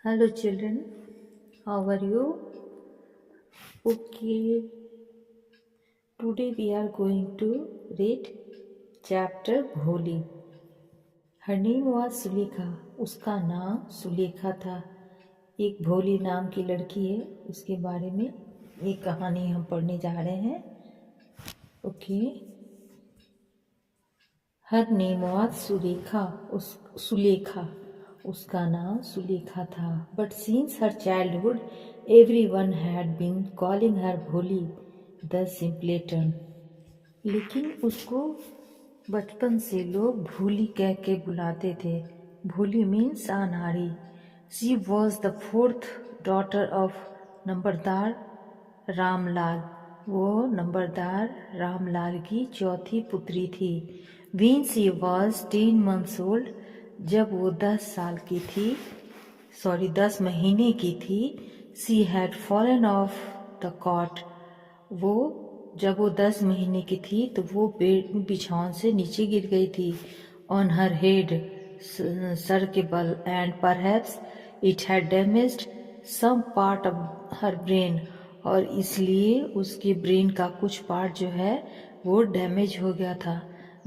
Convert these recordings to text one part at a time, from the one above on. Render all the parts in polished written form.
Hello children, how are you? Okay, today we are going to read chapter Bholi. Her name was Sulekha. उसका नाम सुलेखा था. एक भोली नाम की लड़की है, उसके बारे में एक कहानी हम पढ़ने जा रहे हैं. Okay. Her name was Sulekha. उसका नाम सुलेखा था. But since her childhood everyone had been calling her Bholi the सिंपलेटन. लेकिन उसको बचपन से लोग भोली कह के बुलाते थे. भोली मीन्स अनाड़ी. She was the fourth daughter of numberdar Ramlal. वो नंबरदार रामलाल की चौथी पुत्री थी. When she was 10 months old, जब वो 10 महीने की थी, she had fallen off the cot. जब वो 10 महीने की थी तो वो बिछावन से नीचे गिर गई थी. On her head, सर के बल, and perhaps it had damaged some part of her brain. और इसलिए उसके ब्रेन का कुछ पार्ट जो है वो डैमेज हो गया था.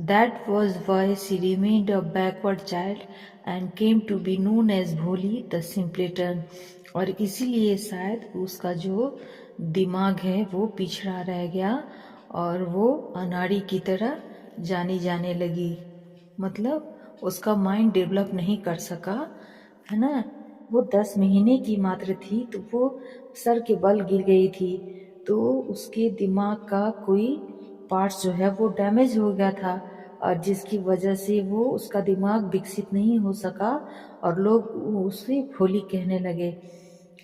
That was why she remained a backward child and came to be known as Bholi the simpleton. और इसीलिए शायद उसका जो दिमाग है वो पिछड़ा रह गया और वो अनाड़ी की तरह जानी जाने लगी. मतलब उसका माइंड डेवलप नहीं कर सका, है ना. वो 10 महीने की मात्र थी तो वो सर के बल गिर गई थी, तो उसके दिमाग का कोई पार्ट्स जो है वो डैमेज हो गया था और जिसकी वजह से वो उसका दिमाग विकसित नहीं हो सका और लोग उसे भोली कहने लगे.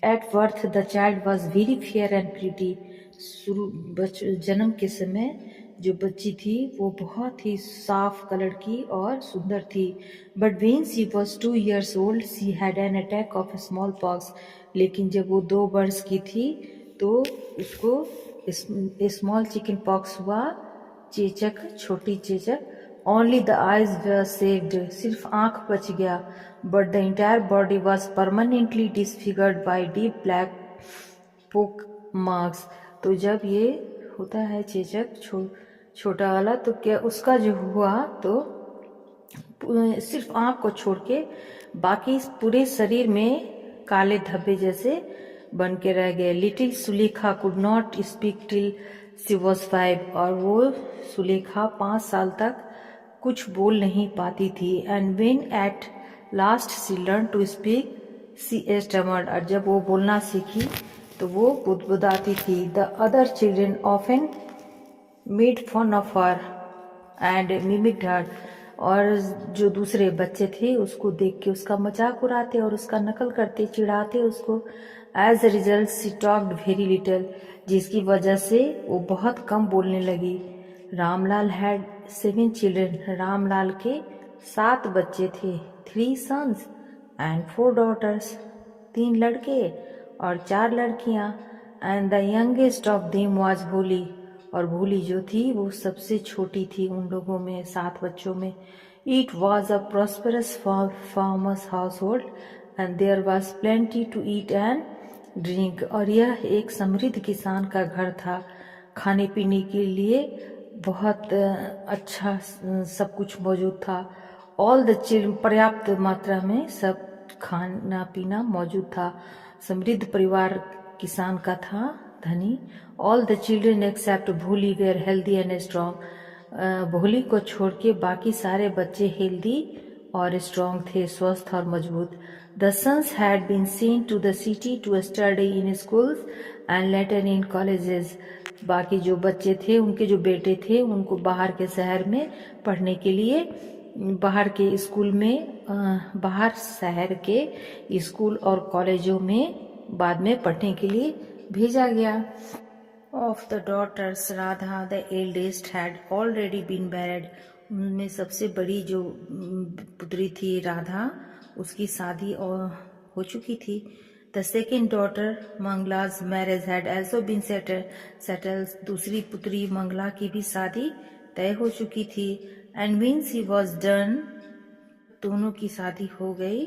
At birth the child was very fair and pretty. जन्म के समय जो बच्ची थी वो बहुत ही साफ कलर की और सुंदर थी. But when she was 2 years old she had an attack of small pox. लेकिन जब वो 2 वर्ष की थी तो उसको स्मॉल चिकन पॉक्स हुआ, चेचक, छोटी चेचक. Only the eyes were saved. सिर्फ आंख बच गया. But the entire body was permanently disfigured by deep black पोक मार्क्स. तो जब ये होता है चेचक छोटा वाला तो क्या उसका जो हुआ तो सिर्फ आंख को छोड़ के बाकी पूरे शरीर में काले धब्बे जैसे बन के रह गए. Little Sulekha could not speak till she was 5. और वो सुलेखा 5 साल तक कुछ बोल नहीं पाती थी. And when at last she learn to speak she stammered. और जब वो बोलना सीखी तो वो बुदबुदाती थी. The other children often made fun of her and mimicked her. और जो दूसरे बच्चे थे उसको देख के उसका मजाक उड़ाते और उसका नकल करते, चिढ़ाते उसको. As a result she talked very little. जिसकी वजह से वो बहुत कम बोलने लगी. Ramlal had 7 children. रामलाल के 7 बच्चे थे. 3 sons एंड 4 daughters. 3 लड़के और 4 लड़कियां. And the youngest of them was भोली. और भोली जो थी वो सबसे छोटी थी उन लोगों में, 7 बच्चों में. It was a prosperous farmer's household and there was plenty to eat and drink. और यह एक समृद्ध किसान का घर था. खाने पीने के लिए बहुत अच्छा सब कुछ मौजूद था. ऑल द चिल्ड्रन, पर्याप्त मात्रा में सब खाना पीना मौजूद था. समृद्ध परिवार किसान का था, धनी. ऑल द चिल्ड्रन एक्सेप्ट भोली वेयर हेल्दी एंड स्ट्रॉन्ग. भोली को छोड़ के बाकी सारे बच्चे हेल्दी और स्ट्रॉन्ग थे, स्वस्थ और मजबूत. The sons had been sent to the city to study in schools and later in colleges. बाकी जो बच्चे थे, उनके जो बेटे थे, उनको बाहर के शहर में पढ़ने के लिए, बाहर के स्कूल में, बाहर शहर के स्कूल और कॉलेजों में बाद में पढ़ने के लिए भेजा गया. Of the daughters Radha the eldest had already been married. उनमें सबसे बड़ी जो पुत्री थी राधा, उसकी शादी हो चुकी थी. The second daughter Mangala's marriage had also been settled. दूसरी पुत्री मंगला की भी शादी तय हो चुकी थी. And when she was done, दोनों की शादी हो गई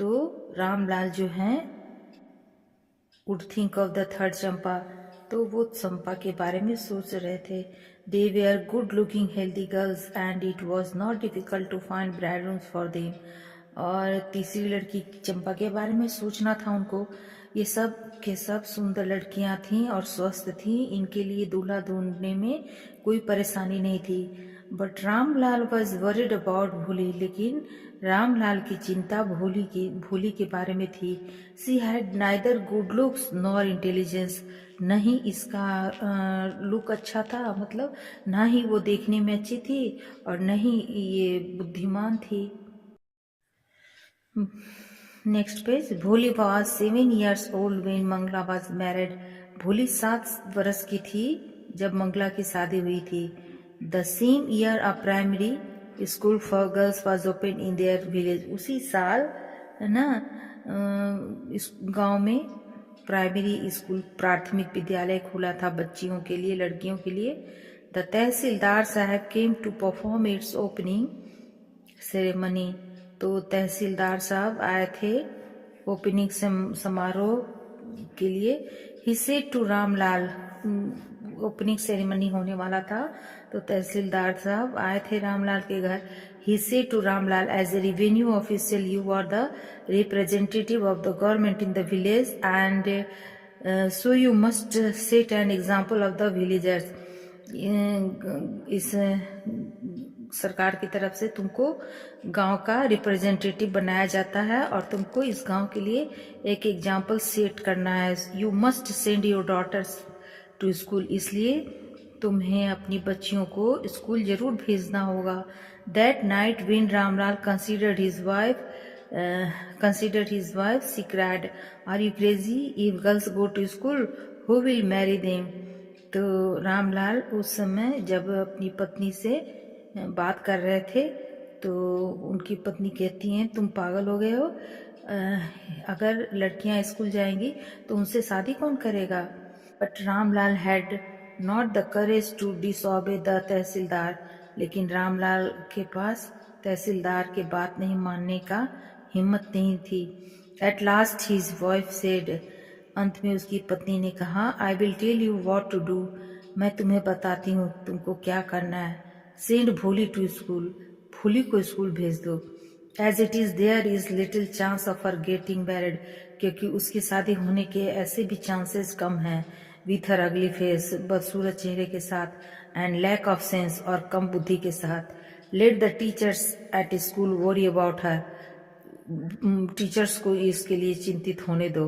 तो रामलाल जो हैं would think of the third चंपा, तो वो चंपा के बारे में सोच रहे थे. They were good looking healthy girls and it was not difficult to find bridegrooms for them. और तीसरी लड़की चंपा के बारे में सोचना था उनको. ये सब के सब सुंदर लड़कियां थीं और स्वस्थ थीं, इनके लिए दूल्हा ढूंढने में कोई परेशानी नहीं थी. But Ramlal was worried about भोली, लेकिन रामलाल की चिंता भोली के बारे में थी. She had neither good looks nor intelligence, न ही इसका लुक अच्छा था, मतलब ना ही वो देखने में अच्छी थी और न ही ये बुद्धिमान थी. Next page. Bholi was 7 years old when Mangala was married. Bholi 7 वर्ष की थी जब मंगला की शादी हुई थी. The same year a primary school for girls was open in their village. उसी साल है ना इस गांव में प्राइमरी स्कूल प्राथमिक विद्यालय खुला था बच्चियों के लिए, लड़कियों के लिए. The tehsildar sahib came to perform its opening ceremony. तो तहसीलदार साहब आए थे ओपनिंग समारोह के लिए. He said to Ramlal, opening ceremony होने वाला था तो तहसीलदार साहब आए थे रामलाल के घर. He said to Ramlal, as a revenue official you are the representative of the government in the village and so you must set an example of the villagers. इस सरकार की तरफ से तुमको गांव का रिप्रेजेंटेटिव बनाया जाता है और तुमको इस गांव के लिए एक एग्जाम्पल सेट करना है. You must send your daughters to school, इसलिए तुम्हें अपनी बच्चियों को स्कूल जरूर भेजना होगा. That night when Ramlal considered his wife she cried, are you crazy, if girls go to school who will marry them. तो रामलाल उस समय जब अपनी पत्नी से बात कर रहे थे तो उनकी पत्नी कहती हैं तुम पागल हो गए हो, अगर लड़कियां स्कूल जाएंगी तो उनसे शादी कौन करेगा. But Ramlal had not the courage to disobey the tehsildar, लेकिन रामलाल के पास तहसीलदार के बात नहीं मानने का हिम्मत नहीं थी. At last his wife said, अंत में उसकी पत्नी ने कहा, I will tell you what to do, मैं तुम्हें बताती हूँ तुमको क्या करना है. सेंड भोली टू स्कूल, भोली को स्कूल भेज दो. As it is there is little chance of her getting married, क्योंकि उसकी शादी होने के ऐसे भी चांसेस कम हैं. विथ हर अगली फेस, बदसूरत चेहरे के साथ, एंड लैक ऑफ सेंस और कम बुद्धि के साथ. Let the teachers at school worry about her, teachers को इसके लिए चिंतित होने दो.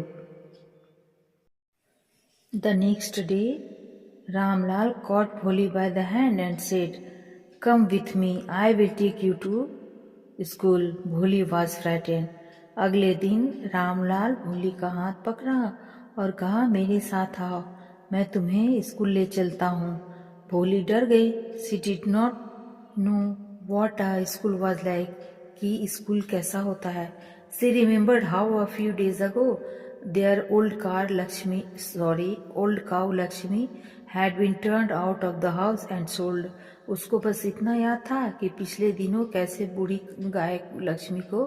The next day Ramlal caught भोली by the hand and said, come with me, I will take you to school. भोली was frightened. अगले दिन रामलाल भोली का हाथ पकड़ा और कहा, मेरे साथ आओ, मैं तुम्हें स्कूल ले चलता हूँ. भोली डर गई. She did not know what a school was like, कि स्कूल कैसा होता है. She remembered how a few days ago their old cow Lakshmi had been turned out of the house and sold. उसको बस इतना याद था कि पिछले दिनों कैसे बूढ़ी गाय लक्ष्मी को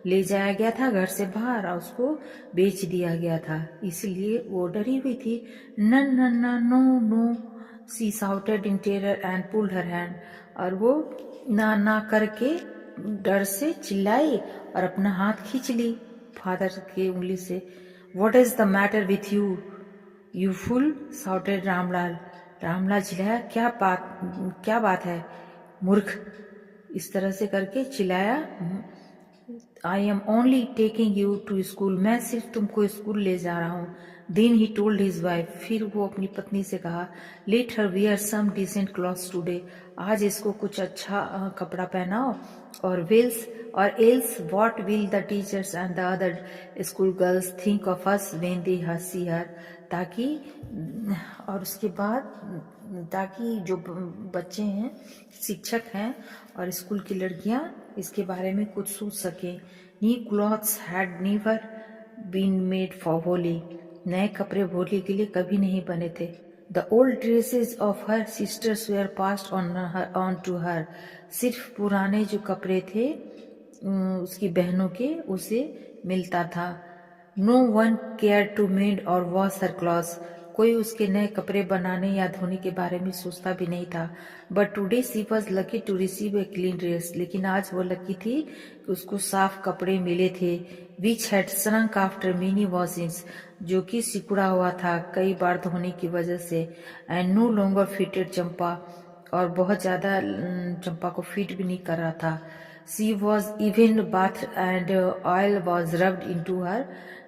ले जाया गया था घर से बाहर और उसको बेच दिया गया था, इसलिए वो डरी हुई थी. No no, she shouted in terror and pulled her hand, और वो ना करके डर से चिल्लाई और अपना हाथ खींच ली फादर की उंगली से. What is the matter with you, you full, shouted Ramlal. Ramlal चिल्लाया, क्या बात है मूर्ख, इस तरह से करके चिल्लाया. I am only taking you to school, मैं सिर्फ तुमको स्कूल ले जा रहा हूँ. Then he told his wife, फिर वो अपनी पत्नी से कहा, let her wear some decent clothes today, आज इसको कुछ अच्छा कपड़ा पहनाओ. Or else what will the teachers and the other school girls think of us when they see her, ताकि और उसके बाद ताकि जो बच्चे हैं, शिक्षक हैं और स्कूल की लड़कियां इसके बारे में कुछ सोच सकें. New clothes had never been made for Holi, नए कपड़े भोली के लिए कभी नहीं बने थे. The old dresses of her sisters were passed on to her, सिर्फ पुराने जो कपड़े थे उसकी बहनों के उसे मिलता था। No one care to mend और वॉश हर क्लॉथ्स, कोई उसके नए कपड़े बनाने या धोने के बारे में सोचता भी नहीं था। But today she was lucky to receive a clean dress, लेकिन आज वो लकी थी कि उसको साफ कपड़े मिले थे। Which had shrunk after many washings, जो कि सिकुड़ा हुआ था कई बार धोने की वजह से। एंड नो लॉन्गर फिटेड चंपा, और बहुत ज्यादा चंपा को फिट भी नहीं कर रहा था। She was even bath and oil was rubbed into her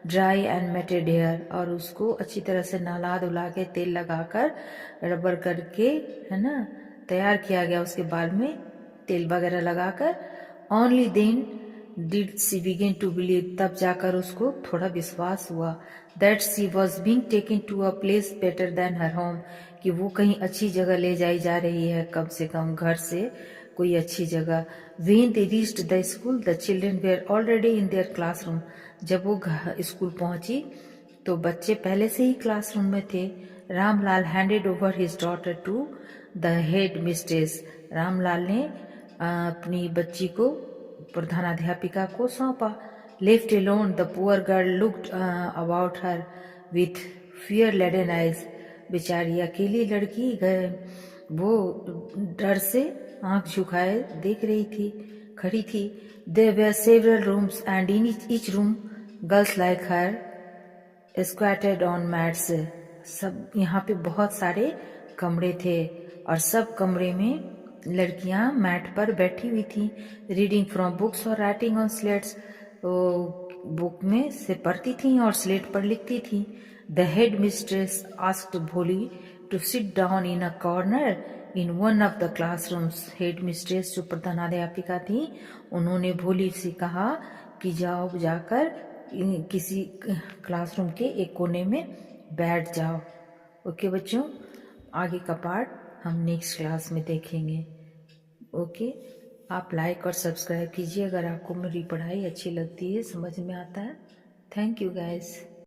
dry and matted hair, और उसको अच्छी तरह से नहला धुला के तेल लगाकर रबर करके, है ना, तैयार किया गया उसके बाल में तेल वगैरह लगाकर। Only then did she begin to believe, तब जाकर उसको थोड़ा विश्वास हुआ that she was being taken to a place better than her home, कि वो कहीं अच्छी जगह ले जाई जा रही है, कम से कम घर से कोई अच्छी जगह। When they reached the school, the children were already in their classroom. जब वो स्कूल पहुंची तो बच्चे पहले से ही क्लासरूम में थे। Ramlal handed over his daughter to the headmistress, Ramlal ने अपनी बच्ची को प्रधानाध्यापिका को सौंपा। Left alone the poor girl looked about her with fear laden eyes, बेचारी अकेली लड़की गए वो डर से आंख झुकाए देख रही थी, खड़ी थी। There were several rooms and in each room girls like her squatted on mats, सब यहाँ पे बहुत सारे कमरे थे और सब कमरे में लड़कियां मैट पर बैठी हुई थी। रीडिंग फ्रॉम बुक्स और राइटिंग ऑन स्लेट्स, बुक में से पढ़ती थी और स्लेट पर लिखती थी। The headmistress asked Bholi to sit down in a corner in one of the classrooms, headmistress जो प्रधानाध्यापिका थी उन्होंने भोली से कहा कि जाओ जाकर किसी क्लासरूम के एक कोने में बैठ जाओ। ओके बच्चों, आगे का पार्ट हम नेक्स्ट क्लास में देखेंगे। ओके, आप लाइक और सब्सक्राइब कीजिए अगर आपको मेरी पढ़ाई अच्छी लगती है, समझ में आता है। Thank you guys.